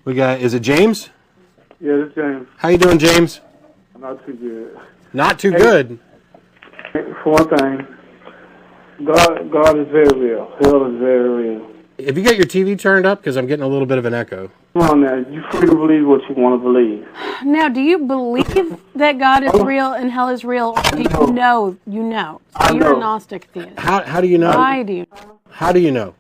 Is it James? Yeah, this is James. How you doing, James? Not too good. Not too good. For one thing, God is very real. Hell is very real. Have you got your TV turned up? Because I'm getting a little bit of an echo. Come on now, you're free to believe what you want to believe. Now, do you believe that God is real and hell is real? Or do you know? You know. So you're a Gnostic theist. How do you know? Why do you know? How do you know?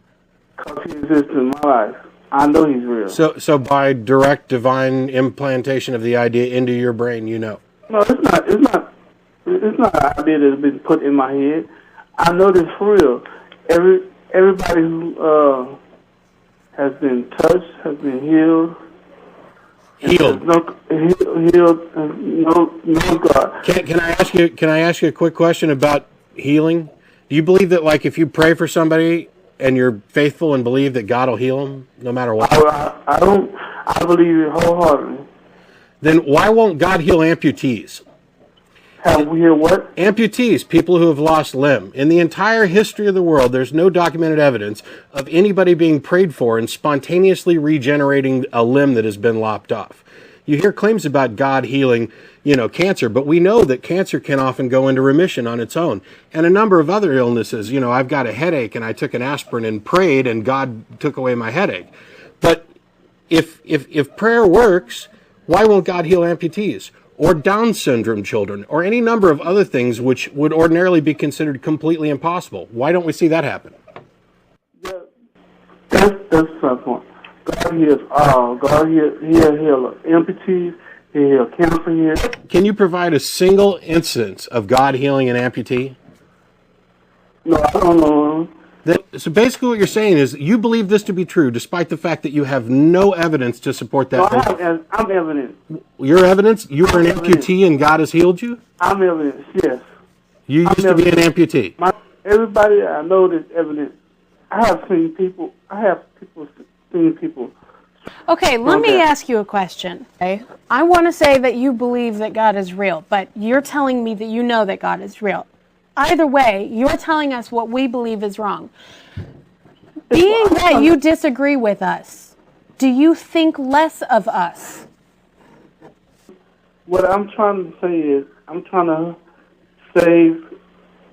Because he exists in my life. I know he's real. So by direct divine implantation of the idea into your brain, you know. No, it's not. It's not an idea that's been put in my head. I know this for real. Everybody who has been touched, has been healed. Healed. Healed. No God. Can I ask you a quick question about healing? Do you believe that, like, if you pray for somebody and you're faithful and believe that God will heal them no matter what? I don't. I believe it wholeheartedly. Then why won't God heal amputees? Have we hear what? Amputees, people who have lost limb. In the entire history of the world, there's no documented evidence of anybody being prayed for and spontaneously regenerating a limb that has been lopped off. You hear claims about God healing, cancer, but we know that cancer can often go into remission on its own. And a number of other illnesses. I've got a headache and I took an aspirin and prayed and God took away my headache. But if prayer works, why won't God heal amputees? Or Down syndrome children, or any number of other things which would ordinarily be considered completely impossible. Why don't we see that happen? Yeah, that's my point. God heals all. God he'll heal amputees. He'll heal cancer here. Can you provide a single instance of God healing an amputee? No, I don't know. So basically what you're saying is you believe this to be true despite the fact that you have no evidence to support that. No, I'm evidence. Your evidence? You were an amputee and God has healed you? I'm evidence, yes. You used to be an amputee? Everybody I know there's evidence. I have seen people. Okay, let me ask you a question. Okay? I want to say that you believe that God is real, but you're telling me that you know that God is real. Either way, you're telling us what we believe is wrong. Being that you disagree with us, do you think less of us? What I'm trying to say is, I'm trying to save.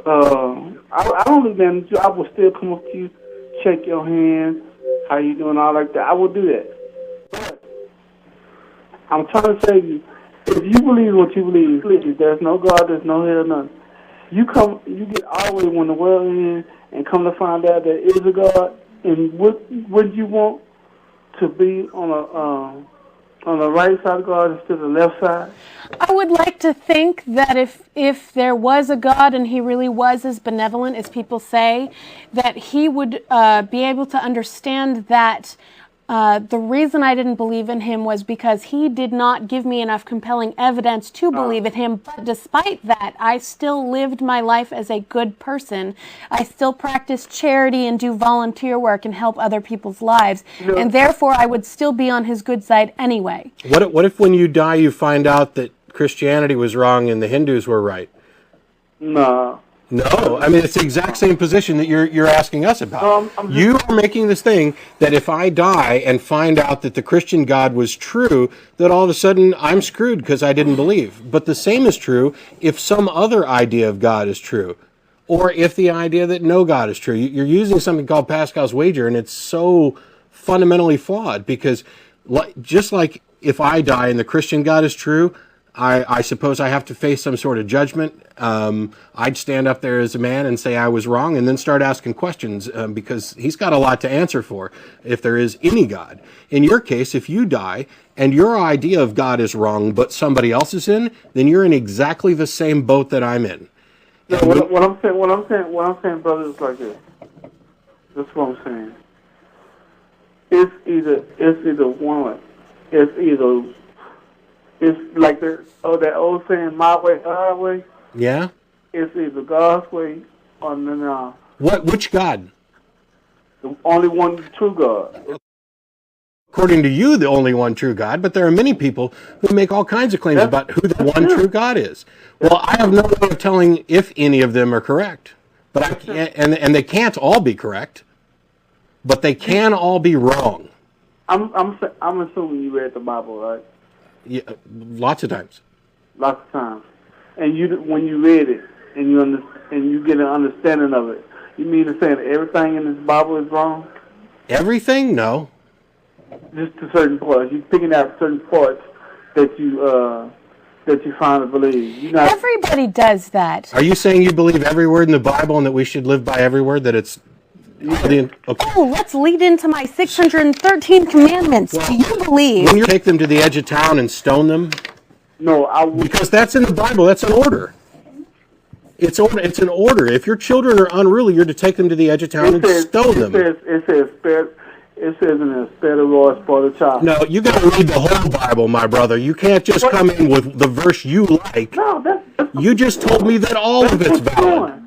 I don't really manage you. I will still come up to you, shake your hand, how you doing, all like that. I will do that. But I'm trying to save you. If you believe what you believe, there's no God, there's no hell, nothing. You get all the way when the world ends and come to find out there is a God, and would you want to be on the right side of God instead of the left side? I would like to think that if there was a God and he really was as benevolent as people say, that he would be able to understand that the reason I didn't believe in him was because he did not give me enough compelling evidence to believe in him. But despite that, I still lived my life as a good person. I still practice charity and do volunteer work and help other people's lives. No. And therefore, I would still be on his good side anyway. What if when you die, you find out that Christianity was wrong and the Hindus were right? No. No, I mean, it's the exact same position that you're asking us about. You are making this thing that if I die and find out that the Christian God was true, that all of a sudden I'm screwed because I didn't believe. But the same is true if some other idea of God is true, or if the idea that no God is true. You're using something called Pascal's wager, and it's so fundamentally flawed because just like if I die and the Christian God is true, I suppose I have to face some sort of judgment. I'd stand up there as a man and say I was wrong and then start asking questions because he's got a lot to answer for if there is any God. In your case, if you die and your idea of God is wrong but somebody else is in, then you're in exactly the same boat that I'm in. No, what I'm saying, brother, is like this. That's what I'm saying. It's either one. It's like that old saying, my way, highway. Yeah? It's either God's way or no. Which God? The only one true God. According to you, the only one true God, but there are many people who make all kinds of claims about who the one true God is. Well, I have no way of telling if any of them are correct. But I can't, and they can't all be correct, but they can all be wrong. I'm assuming you read the Bible, right? Yeah, lots of times. Lots of times. And when you read it and you get an understanding of it, you mean to say that everything in this Bible is wrong? Everything? No. Just to certain parts. You're picking out certain parts that you finally believe. Everybody does that. Are you saying you believe every word in the Bible and that we should live by every word? That it's okay. Oh, let's lead into my 613 commandments. Do you believe? When you take them to the edge of town and stone them? No, I would. Because that's in the Bible. That's an order. It's an order. If your children are unruly, you're to take them to the edge of town and stone them. It says in there, spare the rod, spoil the child. No, you got to read the whole Bible, my brother. You can't just come in with the verse you like. No, that's you just told me that all of it's valid.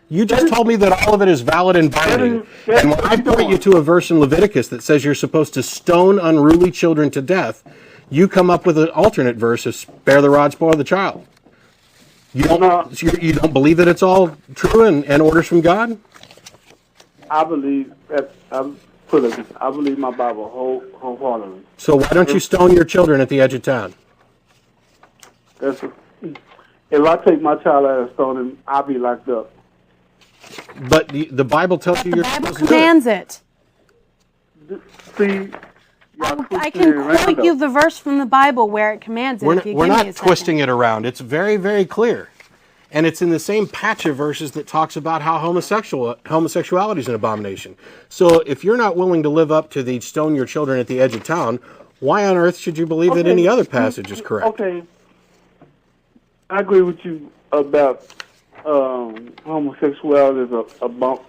You just told me that all of it is valid and binding. And when I point you to a verse in Leviticus that says you're supposed to stone unruly children to death, you come up with an alternate verse of spare the rod, spoil the child. You don't believe that it's all true and orders from God? I believe that. I believe my Bible wholeheartedly. So why don't you stone your children at the edge of town? If I take my child out of stoning, I'll be locked up. But the Bible tells you The you're Bible supposed to do it. commands it. See, I can quote you the verse from the Bible where it commands it. We're not twisting it around. It's very, very clear. And it's in the same patch of verses that talks about how homosexuality is an abomination. So if you're not willing to live up to the stone your children at the edge of town, why on earth should you believe that any other passage is correct? Okay. I agree with you about homosexuality is an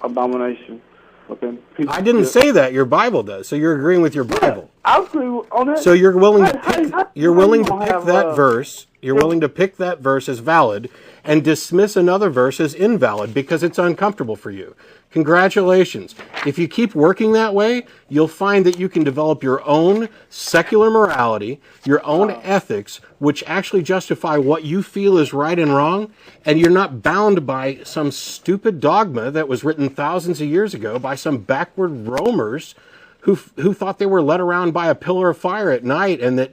abomination. Okay. I didn't say that. Your Bible does. So you're agreeing with your Bible. I agree on that. So you're willing to pick that verse. You're willing to pick that verse as valid and dismiss another verse as invalid because it's uncomfortable for you. Congratulations. If you keep working that way, you'll find that you can develop your own secular morality, your own ethics, which actually justify what you feel is right and wrong, and you're not bound by some stupid dogma that was written thousands of years ago by some backward roamers who thought they were led around by a pillar of fire at night and that,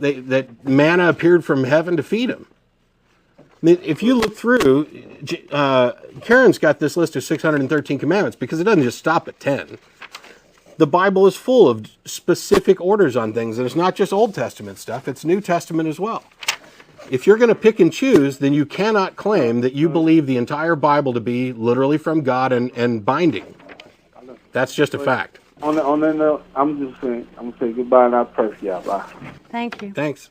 that manna appeared from heaven to feed them. I mean, if you look through, Karen's got this list of 613 commandments because it doesn't just stop at 10. The Bible is full of specific orders on things, and it's not just Old Testament stuff, it's New Testament as well. If you're going to pick and choose, then you cannot claim that you believe the entire Bible to be literally from God and binding. That's just a fact. On that note, I'm going to say goodbye and I'll pray for y'all. Bye. Thank you. Thanks.